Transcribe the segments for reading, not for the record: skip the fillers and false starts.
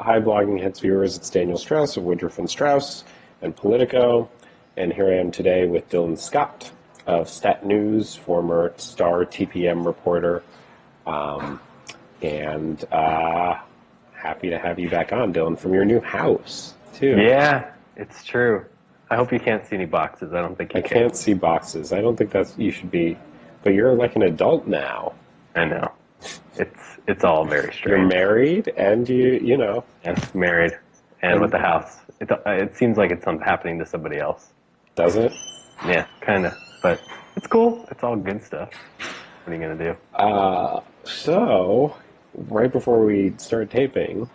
Hi, Blogging Hits viewers. It's Daniel Strauss of Woodruff and Strauss and Politico. And here I am today with Dylan Scott of Stat News, former Star TPM reporter. And happy to have you back on, Dylan, from your new house, too. Yeah, it's true. I hope you can't see any boxes. I don't think you can. I can't see boxes. I don't think you should be. But you're like an adult now. I know. It's all very strange. You're married, and you know. Yes, married, and with a house. It seems like it's happening to somebody else. Does it? Yeah, kind of. But it's cool. It's all good stuff. What are you going to do? So, right before we started taping,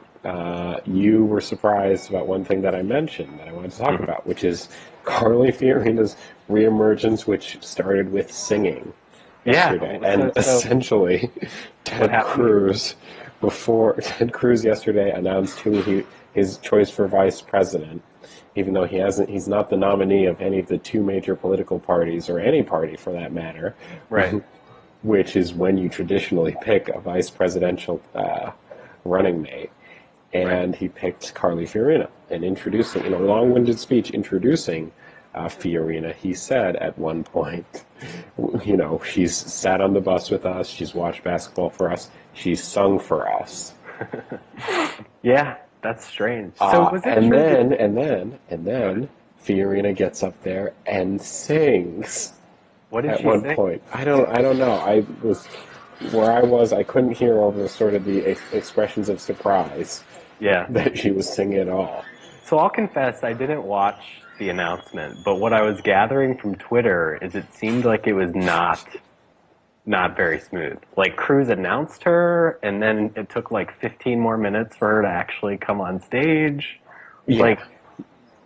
you were surprised about one thing that I mentioned that I wanted to talk about, which is Carly Fiorina's reemergence, which started with singing yesterday. Yeah. And essentially, Ted Cruz yesterday announced his choice for vice president, even though he's not the nominee of any of the two major political parties, or any party for that matter. Right. Which is when you traditionally pick a vice presidential running mate. And he picked Carly Fiorina. And introducing, in a long-winded speech introducing Fiorina, he said at one point, she's sat on the bus with us, she's watched basketball for us, she's sung for us. Yeah, that's strange. So was it and then Fiorina gets up there and sings. What did at she one sing? point? I don't know. I couldn't hear over sort of the expressions of surprise. Yeah. That she was singing at all. So I'll confess, I didn't watch the announcement, but what I was gathering from Twitter is it seemed like it was not very smooth. Like, Cruz announced her, and then it took like 15 more minutes for her to actually come on stage. Yeah. Like,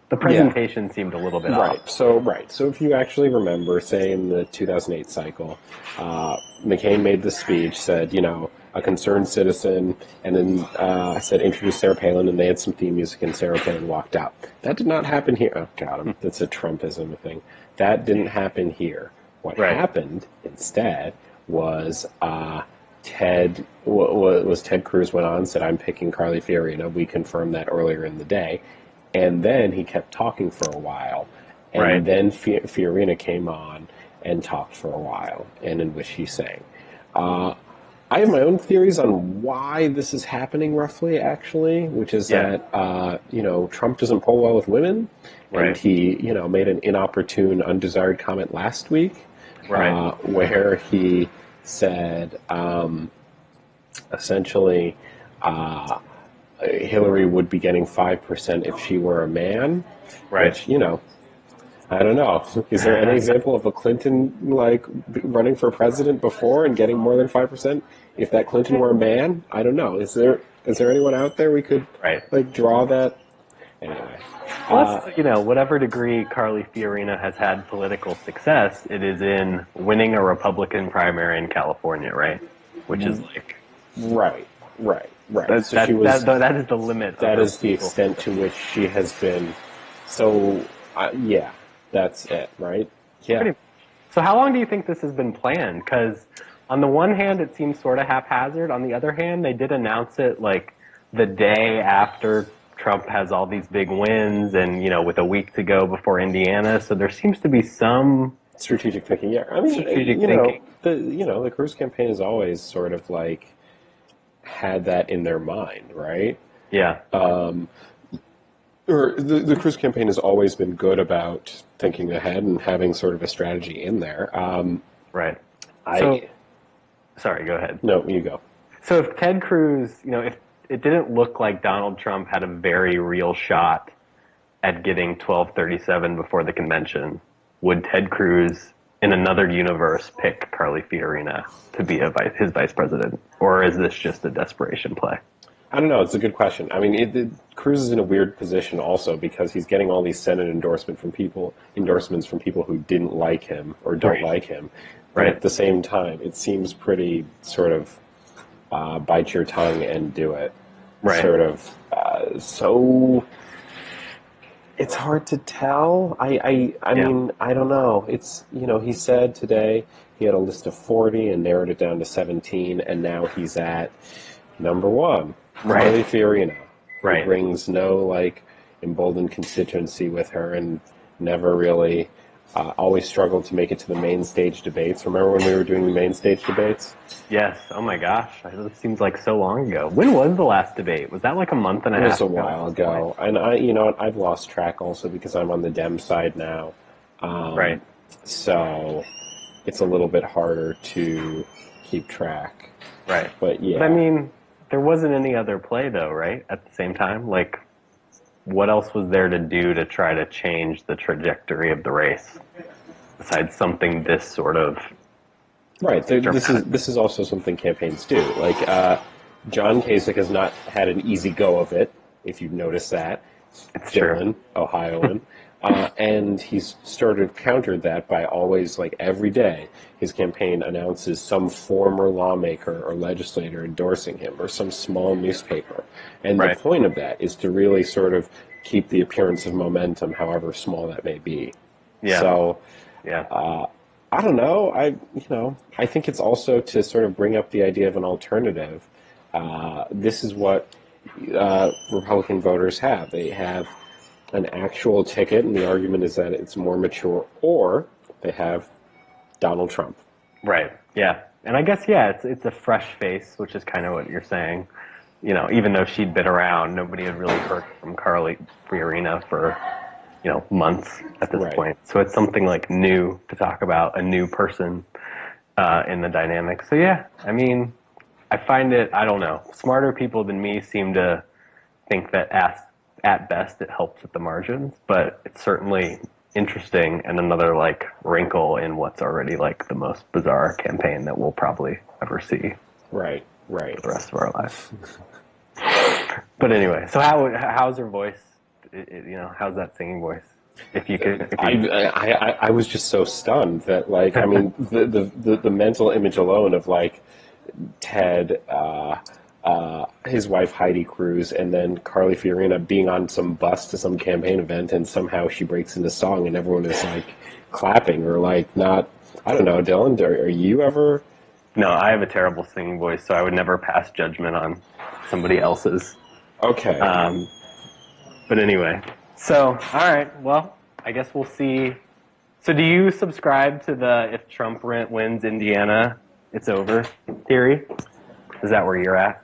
the presentation seemed a little bit off. So if you actually remember, say in the 2008 cycle, McCain made the speech, said, a concerned citizen, and then said, introduce Sarah Palin, and they had some theme music, and Sarah Palin walked out. That did not happen here. Oh, God, that's a Trumpism thing. That didn't happen here. What happened instead was Ted Cruz went on and said, I'm picking Carly Fiorina. We confirmed that earlier in the day. And then he kept talking for a while. And then Fiorina came on and talked for a while, and in which he sang. I have my own theories on why this is happening roughly, actually, which is that, Trump doesn't poll well with women. And he, made an inopportune, undesired comment last week where he said, essentially, Hillary would be getting 5% if she were a man. Which, I don't know. Is there any example of a Clinton, running for president before and getting more than 5%? If that Clinton were a man? I don't know. Is there anyone out there we could, draw that? Anyway. Plus, whatever degree Carly Fiorina has had political success, it is in winning a Republican primary in California, right? Which is like... Right. That is the limit. That is the extent to which she has been. So, that's it, right? Yeah. So how long do you think this has been planned? Because on the one hand, it seems sort of haphazard. On the other hand, they did announce it the day after Trump has all these big wins, and with a week to go before Indiana. So there seems to be some strategic thinking. Yeah, I mean, strategic thinking. The Cruz campaign has always sort of had that in their mind, right? Yeah. Or the Cruz campaign has always been good about thinking ahead and having sort of a strategy in there. Sorry, go ahead. No, you go. So if Ted Cruz, if it didn't look like Donald Trump had a very real shot at getting 1237 before the convention, would Ted Cruz, in another universe, pick Carly Fiorina to be his vice president? Or is this just a desperation play? I don't know. It's a good question. I mean, Cruz is in a weird position also because he's getting all these Senate endorsements from people who didn't like him or don't like him. But at the same time, it seems pretty sort of bite your tongue and do it. Sort of. So it's hard to tell. I mean, I don't know. It's, he said today he had a list of 40 and narrowed it down to 17, and now he's at number one. Carly Fiorina. who Right. brings no like emboldened constituency with her, and never really always struggled to make it to the main stage debates. Remember when we were doing the main stage debates? Yes. Oh my gosh. It seems like so long ago. When was the last debate? Was that like a month and a It half was a ago? while ago, and I've lost track also because I'm on the Dem side now. Right. So it's a little bit harder to keep track. Right. But yeah. But I mean, there wasn't any other play though, right? At the same time, like, what else was there to do to try to change the trajectory of the race besides something this sort of Right. This dramatic? is also something campaigns do. Like John Kasich has not had an easy go of it, if you've noticed that. It's Dylan, true. Ohioan. And he's sort of countered that by always, like every day, his campaign announces some former lawmaker or legislator endorsing him, or some small newspaper. And the Right. point of that is to really sort of keep the appearance of momentum, however small that may be. Yeah. So Yeah. I don't know. I think it's also to sort of bring up the idea of an alternative. This is what Republican voters have. They have an actual ticket, and the argument is that it's more mature, or they have Donald Trump. Right. Yeah. And I guess, yeah, it's a fresh face, which is kind of what you're saying. You know, even though she'd been around, nobody had really heard from Carly Fiorina for, months at this Right. point. So it's something like new to talk about, a new person in the dynamic. So yeah, I mean, I find it, I don't know, smarter people than me seem to think that at best it helps at the margins, but it's certainly interesting and another like wrinkle in what's already like the most bizarre campaign that we'll probably ever see Right. for the rest of our lives. But anyway, so how's her voice? How's that singing voice? If you could, I was just so stunned that, like, I mean, the mental image alone of like Ted, his wife Heidi Cruz, and then Carly Fiorina being on some bus to some campaign event, and somehow she breaks into song, and everyone is like clapping or like not. I don't know, Dylan. Are you ever? no, I have a terrible singing voice, so I would never pass judgment on somebody else's. Okay. But anyway, so all right, well, I guess we'll see. So, do you subscribe to the if Trump wins Indiana, it's over theory? Is that where you're at?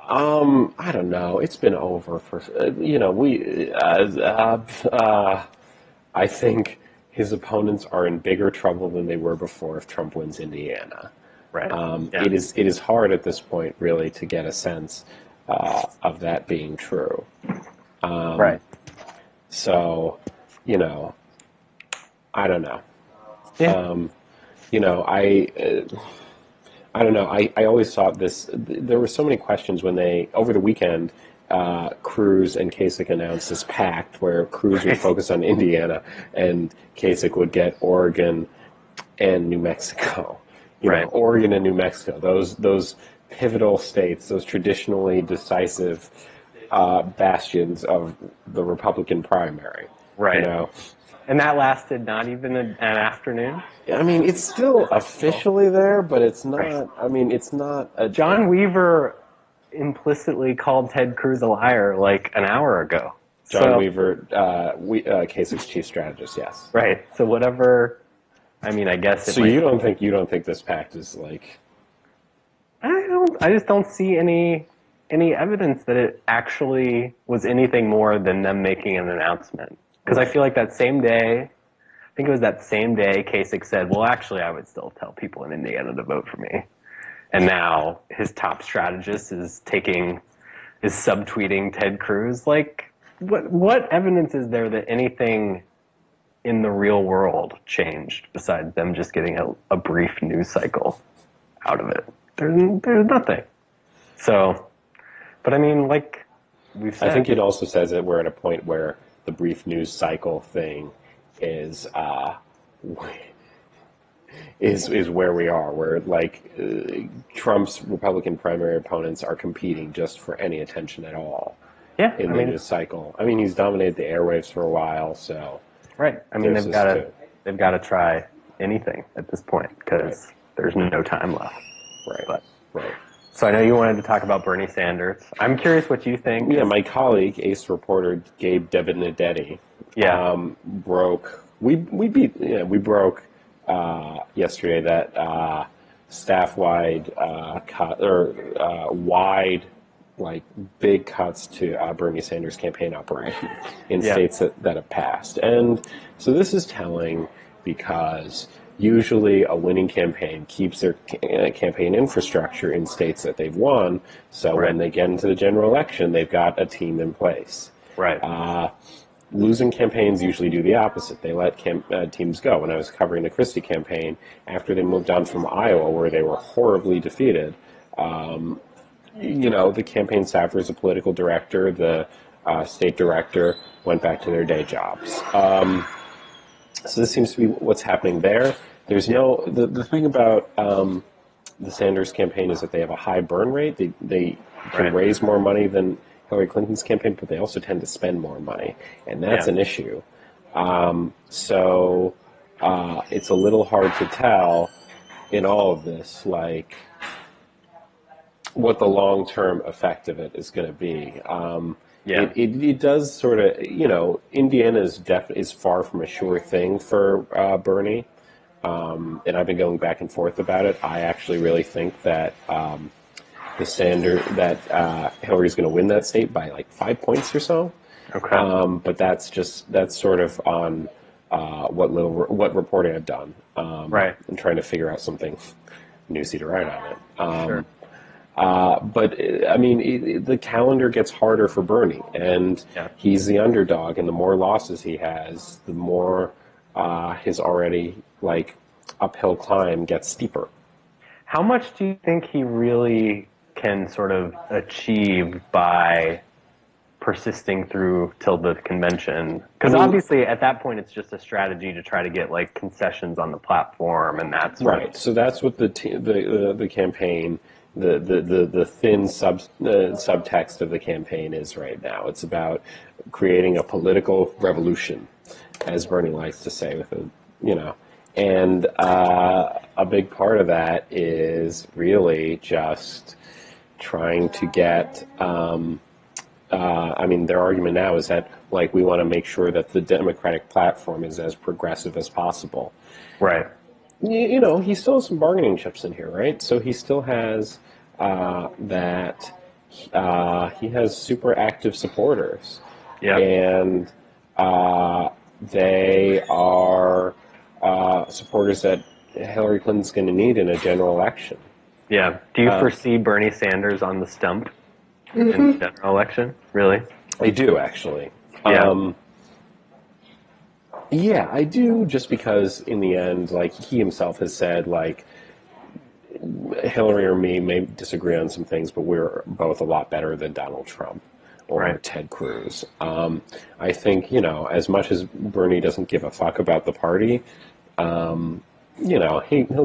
I don't know. It's been over for I think his opponents are in bigger trouble than they were before if Trump wins Indiana. Right. Yeah. It is hard at this point, really, to get a sense of that being true. Right. So, I don't know. Yeah. I don't know. I always thought this. There were so many questions when over the weekend, Cruz and Kasich announced this pact where Cruz would focus on Indiana and Kasich would get Oregon and New Mexico. Right. Oregon and New Mexico. Those pivotal states, those traditionally decisive bastions of the Republican primary. Right. And that lasted not even an afternoon. I mean, it's still officially there, but it's not. Right. I mean, it's not a. John Weaver implicitly called Ted Cruz a liar like an hour ago. John Weaver, Kasich's chief strategist. Yes. Right. So whatever. I mean, I guess. So you don't think this pact is like? I just don't see any evidence that it actually was anything more than them making an announcement. Because I feel like that same day, I think it was that same day, Kasich said, well, actually, I would still tell people in Indiana to vote for me. And now his top strategist is subtweeting Ted Cruz. Like, what evidence is there that anything in the real world changed besides them just getting a brief news cycle out of it? There's nothing. So, but I mean, like we've said. I think it also says that we're at a point where the brief news cycle thing is where we are, where like Trump's Republican primary opponents are competing just for any attention at all. Yeah, in the news cycle. I mean, he's dominated the airwaves for a while, so right. I mean, they've got to try anything at this point because there's no time left. Right. But right. So I know you wanted to talk about Bernie Sanders. I'm curious what you think. Yeah, my colleague, ace reporter Gabe Benedetti, Yeah, broke. We broke yesterday that staff wide cut or wide like big cuts to Bernie Sanders' campaign operation in yeah, states that have passed, and so this is telling because usually a winning campaign keeps their campaign infrastructure in states that they've won. So right, when they get into the general election, they've got a team in place. right. Losing campaigns usually do the opposite. They let teams go. When I was covering the Christie campaign, after they moved on from Iowa, where they were horribly defeated, the campaign staffers, the political director, the state director went back to their day jobs. So this seems to be what's happening there. There's the thing about the Sanders campaign is that they have a high burn rate. They can Right. raise more money than Hillary Clinton's campaign, but they also tend to spend more money, and that's Yeah. an issue. So it's a little hard to tell in all of this, like what the long-term effect of it is going to be. Yeah. It does sort of, Indiana is far from a sure thing for Bernie, and I've been going back and forth about it. I actually really think that Hillary's going to win that state by like 5 points or so. Okay. But that's sort of on what reporting I've done, Right. and trying to figure out something newsy to write on it. Sure. But I mean, the calendar gets harder for Bernie, and Yeah. he's the underdog. And the more losses he has, the more his already like uphill climb gets steeper. How much do you think he really can sort of achieve by persisting through till the convention? Because obviously at that point it's just a strategy to try to get like concessions on the platform and that sort Right. of. So that's what the campaign, the thin subtext of the campaign is right now. It's about creating a political revolution, as Bernie likes to say, and a big part of that is really just trying to get. I mean, their argument now is that like we want to make sure that the Democratic platform is as progressive as possible. Right. He still has some bargaining chips in here, right? So he still has he has super active supporters, Yeah. and they are supporters that Hillary Clinton's going to need in a general election. Yeah. Do you foresee Bernie Sanders on the stump in the general election? Really? I do, actually. Yeah. Yeah, I do, just because in the end, like he himself has said, like Hillary or me may disagree on some things, but we're both a lot better than Donald Trump or Right. Ted Cruz. I think, as much as Bernie doesn't give a fuck about the party, he'll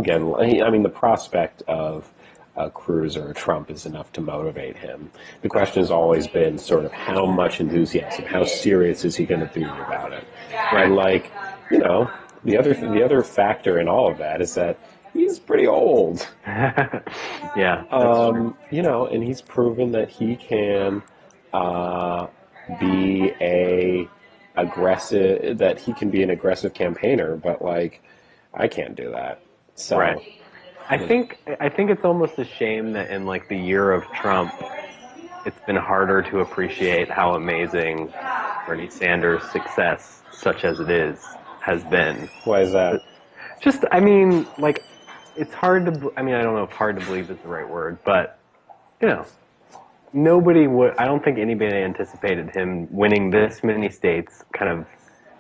get. I mean, the prospect of a Cruz or a Trump is enough to motivate him. The question has always been sort of how much enthusiasm, how serious is he going to be about it? And like, the other factor in all of that is that he's pretty old. Yeah. And he's proven that he can be that he can be an aggressive campaigner, but like I can't do that. So Right. I think it's almost a shame that in like the year of Trump, it's been harder to appreciate how amazing Bernie Sanders' success, such as it is, has been. why is that? Just, I mean, like, it's hard to. I mean, I don't know if hard to believe is the right word, but nobody would. I don't think anybody anticipated him winning this many states, kind of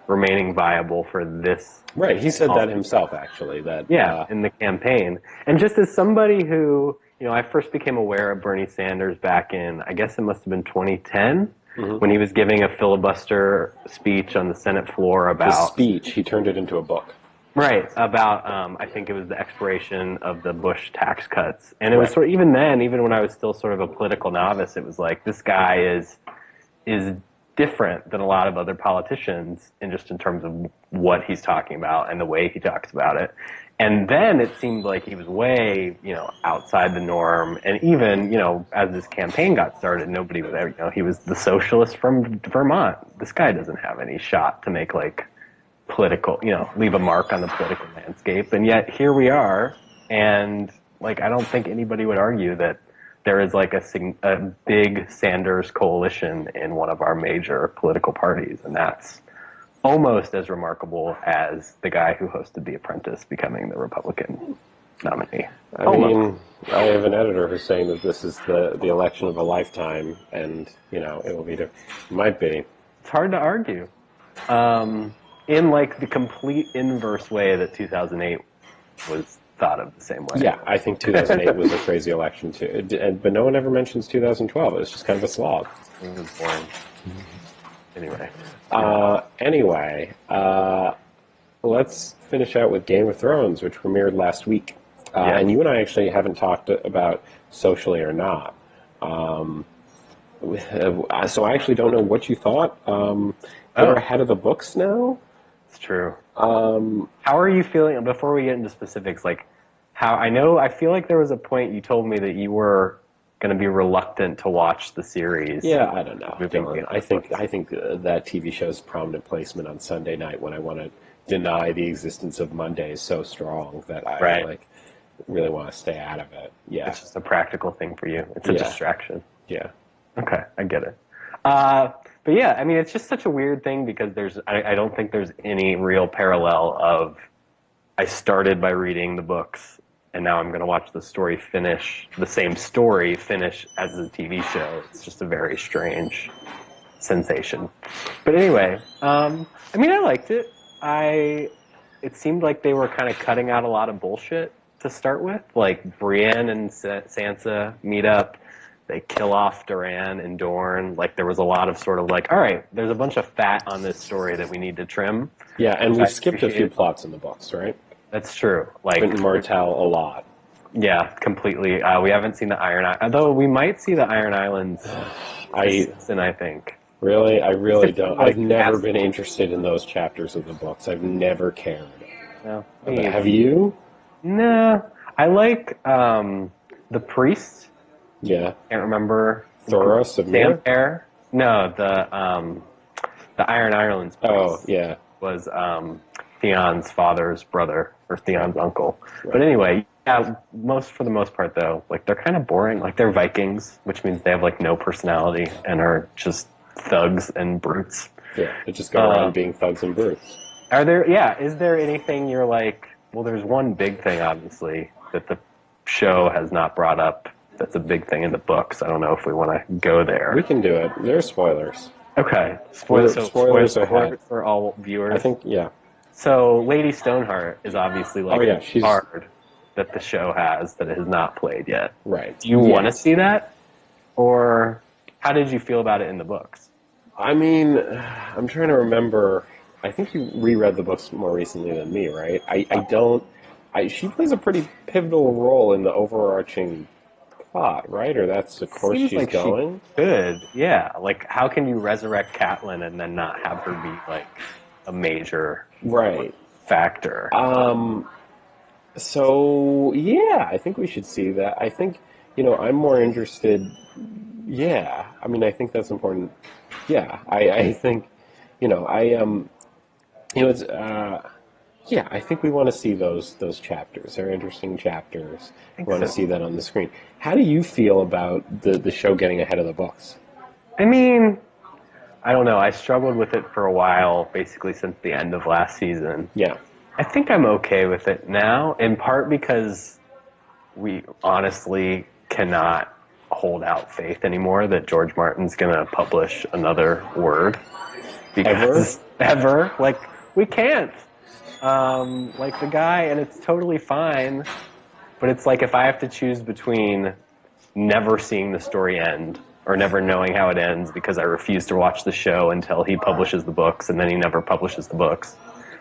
remaining viable for this. Right, he said that himself, actually. That In the campaign. And just as somebody who, I first became aware of Bernie Sanders back in, I guess it must have been 2010, when he was giving a filibuster speech on the Senate floor the about. speech, he turned it into a book. Right, about, I think it was the expiration of the Bush tax cuts. And it was sort of, even then, even when I was still sort of a political novice, it was like, this guy is different than a lot of other politicians in terms of what he's talking about and the way he talks about it. And then it seemed like he was way, outside the norm. And even, as this campaign got started, nobody was there. He was the socialist from Vermont. This guy doesn't have any shot to make political, leave a mark on the political landscape. And yet here we are. And I don't think anybody would argue that there is a big Sanders coalition in one of our major political parties. And that's almost as remarkable as the guy who hosted The Apprentice becoming the Republican nominee. I mean, I have an editor who's saying that this is the election of a lifetime, and it will be. It might be. It's hard to argue. In the complete inverse way that 2008 was thought of the same way. Yeah, I think 2008 was a crazy election too. But no one ever mentions 2012. It was just kind of a slog. It was boring. Anyway, let's finish out with Game of Thrones, which premiered last week. And you and I actually haven't talked about socially or not. So I actually don't know what you thought. We're ahead of the books now. It's true. How are you feeling, before we get into specifics, I feel like there was a point you told me that you were going to be reluctant to watch the series. Yeah, I don't know. I think that TV show's prominent placement on Sunday night when I want to deny the existence of Monday is so strong that I really want to stay out of it. Yeah, it's just a practical thing for you. It's a distraction. Yeah. Okay, I get it. But yeah, I mean, it's just such a weird thing because I don't think there's any real parallel of I started by reading the books and now I'm going to watch the same story finish as a TV show. It's just a very strange sensation. But anyway, I liked it. It seemed like they were kind of cutting out a lot of bullshit to start with. Brienne and Sansa meet up. They kill off Doran and Dorne. There was a lot of sort of all right, there's a bunch of fat on this story that we need to trim. Yeah, and we've skipped a few plots in the books, right? That's true. Quentin Martell a lot. Yeah, completely. We haven't seen the Iron Islands, although we might see the Iron Islands this season, I think. Really? I really don't. I've never been interested in those chapters of the books. I've never cared. No. Have you? No. I like the priest. Yeah. Can't remember. Thoros of Mir? No, the Iron Islands priest. Oh, yeah. Was Theon's father's brother, or Theon's uncle. Right. But anyway, yeah, for the most part, though, they're kind of boring. They're Vikings, which means they have, no personality and are just thugs and brutes. Yeah, they just go around being thugs and brutes. Is there anything you're well, there's one big thing, obviously, that the show has not brought up that's a big thing in the books. I don't know if we want to go there. We can do it. There are spoilers. Okay. Spoilers for all viewers. I think, yeah. So Lady Stoneheart is obviously she's card that the show has that it has not played yet. Right. Do you want to see that? Or how did you feel about it in the books? I mean, I'm trying to remember. I think you reread the books more recently than me, right? She plays a pretty pivotal role in the overarching plot, right? Or that's the course she's going? She could, yeah. How can you resurrect Catelyn and then not have her be, a major factor? So, yeah, I think we should see that. I think, I'm more interested. Yeah, I think that's important. Yeah, I think, it's, I think we want to see those chapters. They're interesting chapters. We want to see that on the screen. How do you feel about the show getting ahead of the books? I mean, I don't know. I struggled with it for a while, basically since the end of last season. Yeah. I think I'm okay with it now, in part because we honestly cannot hold out faith anymore that George Martin's going to publish another word. Ever? We can't. The guy, and it's totally fine, but it's if I have to choose between never seeing the story end or never knowing how it ends because I refuse to watch the show until he publishes the books, and then he never publishes the books.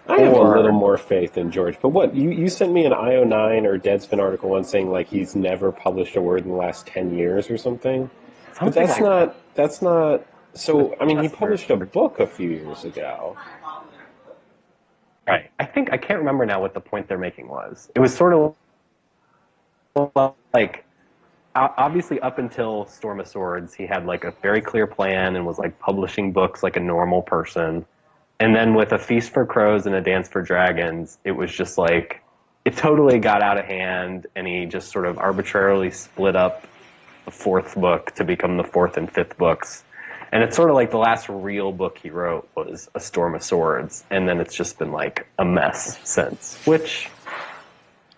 I have a little more faith in George. But what, you sent me an IO9 or Deadspin article once saying he's never published a word in the last 10 years or something? But that's not So, I mean, he That's fair. published a book a few years ago. Right. I can't remember now what the point they're making was. It was sort of like obviously up until Storm of Swords, he had like a very clear plan and was like publishing books like a normal person. And then with A Feast for Crows and A Dance for Dragons, it was just like it totally got out of hand, and he just sort of arbitrarily split up the fourth book to become the fourth and fifth books. And it's sort of like the last real book he wrote was A Storm of Swords, and then it's just been like a mess since. Which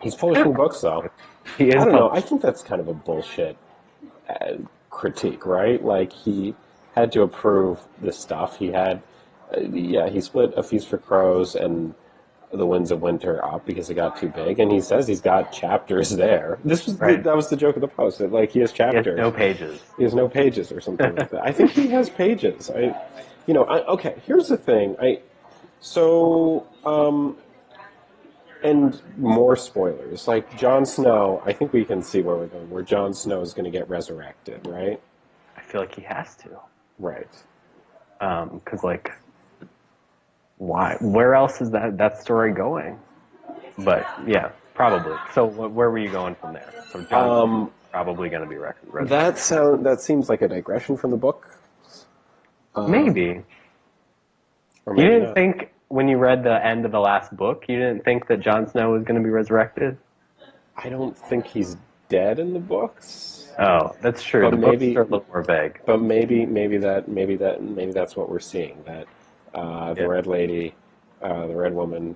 He's publishing books, though. he is. I don't know. I think that's kind of a bullshit critique, right? Like, he had to approve this stuff. He had, he split A Feast for Crows and The Winds of Winter up because it got too big, and he says he's got chapters there. This was Right. that was the joke of the post. That, like, he has He chapters. has no pages. He has no pages or something like that. I think he has pages. Okay. Here's the thing. And more spoilers. Like, Jon Snow, I think we can see where we're going. Where Jon Snow is going to get resurrected, right? I feel like he has to. Right. Because, like, why? Where else is that story going? But, yeah, probably. So where were you going from there? So John's probably going to be resurrected. That seems like a digression from the book. Maybe. Or You maybe didn't not. think, when you read the end of the last book, you didn't think that Jon Snow was going to be resurrected? I don't think he's dead in the books. Oh, that's true. But The maybe- books are a little more vague. But maybe that's what we're seeing. That the Yeah. Red Lady, the Red Woman,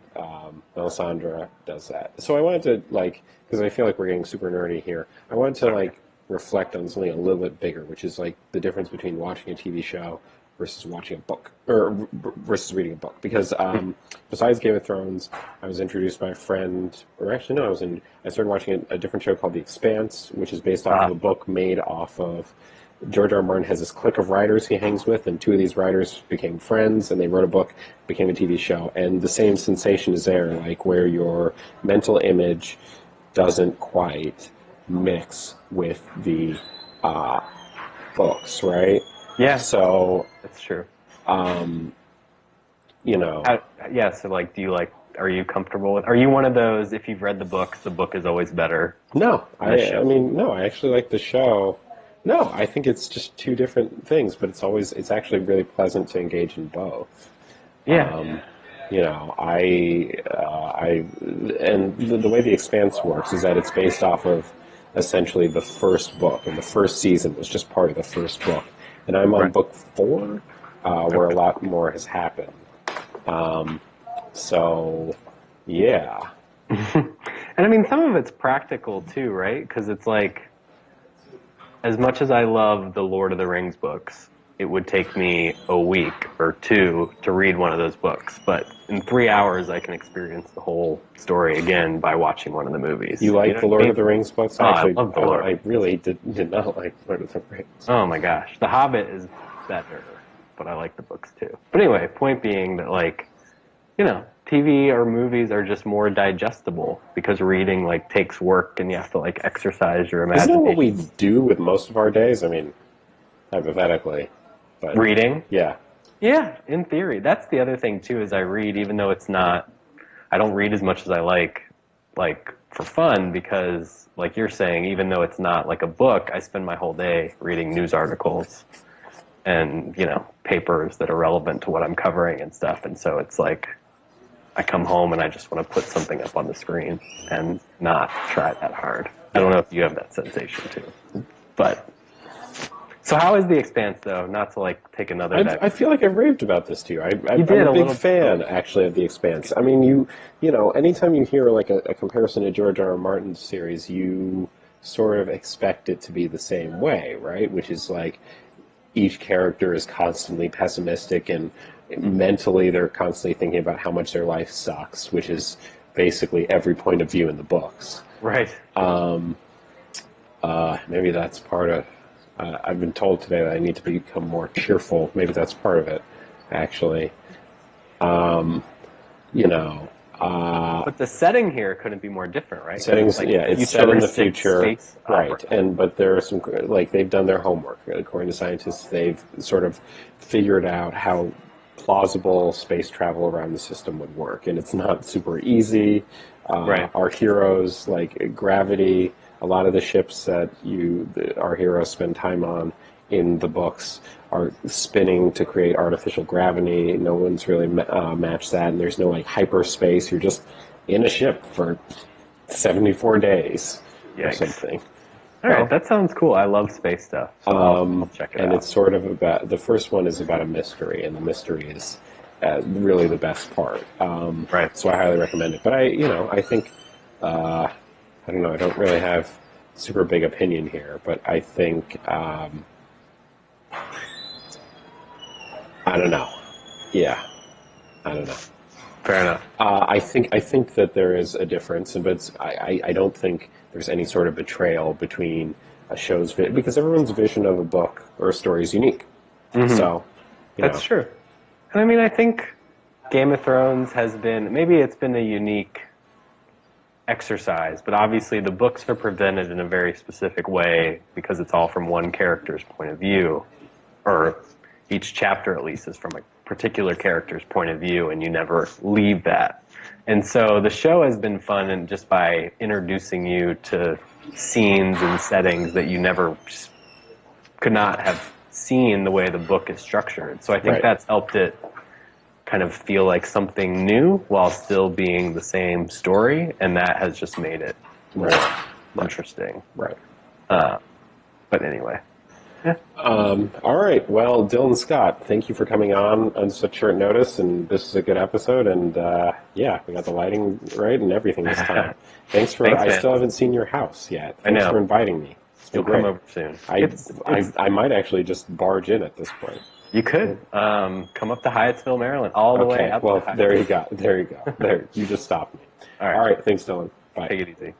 Melisandre does that. So I wanted to, like, because I feel like we're getting super nerdy here. I wanted to like reflect on something a little bit bigger, which is like the difference between watching a TV show versus watching a book, or versus reading a book. Because besides Game of Thrones, I was introduced by a friend, or actually no, I started watching a different show called The Expanse, which is based off of a book made off of George R. R. Martin has this clique of writers he hangs with, and two of these writers became friends, and they wrote a book, became a TV show, and the same sensation is there, like where your mental image doesn't quite mix with the books, right? Yeah, So, that's true. you know, Yeah, so, like, are you comfortable with, are you one of those, if you've read the book is always better? no, The show. no, I actually like the show. No, I think it's just two different things, but it's actually really pleasant to engage in both. Yeah. And the way The Expanse works is that it's based off of essentially the first book, and the first season was just part of the first book. And I'm on Right. book 4, where a lot more has happened. So, yeah. And I mean, some of it's practical too, right? Because it's like, as much as I love the Lord of the Rings books, it would take me a week or two to read one of those books. But in 3 hours, I can experience the whole story again by watching one of the movies. You like know the what I Lord mean? of the Rings books? Oh, I love the Lord. I really did not like Lord of the Rings. Oh my gosh, The Hobbit is better, but I like the books too. But anyway, point being that, like, TV or movies are just more digestible because reading like takes work and you have to like exercise your Isn't imagination. that what we do with most of our days? I mean, hypothetically. But Reading? yeah. Yeah, in theory. That's the other thing too, is I read even though it's not, I don't read as much as I like for fun, because like you're saying, even though it's not like a book, I spend my whole day reading news articles and, papers that are relevant to what I'm covering and stuff. And so it's like, I come home and I just want to put something up on the screen and not try that hard. I don't know if you have that sensation too. But, so how is The Expanse though? Not to like take another dive. I feel like I've raved about this to you. I'm did a a big little fan, actually, of The Expanse. I mean, anytime you hear like a comparison to George R. R. Martin's series, you sort of expect it to be the same way, right? Which is like each character is constantly pessimistic, and mentally they're constantly thinking about how much their life sucks, which is basically every point of view in the books. Right. Maybe that's part of. I've been told today that I need to become more cheerful. Maybe that's part of it, actually. But the setting here couldn't be more different, right? Settings, Like yeah, it's set in the futuristic future, space right? opera. But there are some, like, they've done their homework. According to scientists, they've sort of figured out how plausible space travel around the system would work, and it's not super easy. Right. Our heroes, like gravity, a lot of the ships that our heroes spend time on in the books are spinning to create artificial gravity. No one's really matched that, and there's no like hyperspace. You're just in a ship for 74 days or Yikes. something. All right, that sounds cool. I love space stuff, so I'll check it And out. it's sort of about, the first one is about a mystery, and the mystery is really the best part. Right. So I highly recommend it. But I think, I don't know, I don't really have super big opinion here, but I think, I don't know. Yeah, I don't know. Fair enough. I think that there is a difference, but I don't think there's any sort of betrayal between a show's because everyone's vision of a book or a story is unique. So, That's true. And I mean, I think Game of Thrones has been, maybe it's been a unique exercise, but obviously the books are presented in a very specific way because it's all from one character's point of view, or each chapter at least is from a particular character's point of view, and you never leave that. And so the show has been fun, and just by introducing you to scenes and settings that you never could not have seen the way the book is structured. So I think Right. that's helped it kind of feel like something new while still being the same story, and that has just made it more interesting. Right. But anyway. Yeah. All right. Well, Dylan Scott, thank you for coming on such short notice, and this is a good episode. And yeah, we got the lighting right and everything this time. Thanks, Thanks, I man. still haven't seen your house yet. I Thanks know. for inviting me. It's been You'll great. come over soon. I might actually just barge in at this point. You could come up to Hyattsville, Maryland, all the way Okay. up Well, to Hyattsville. there you go. There you go. There. You just stopped me. All right. All right. Thanks, Dylan. Bye. Take it easy.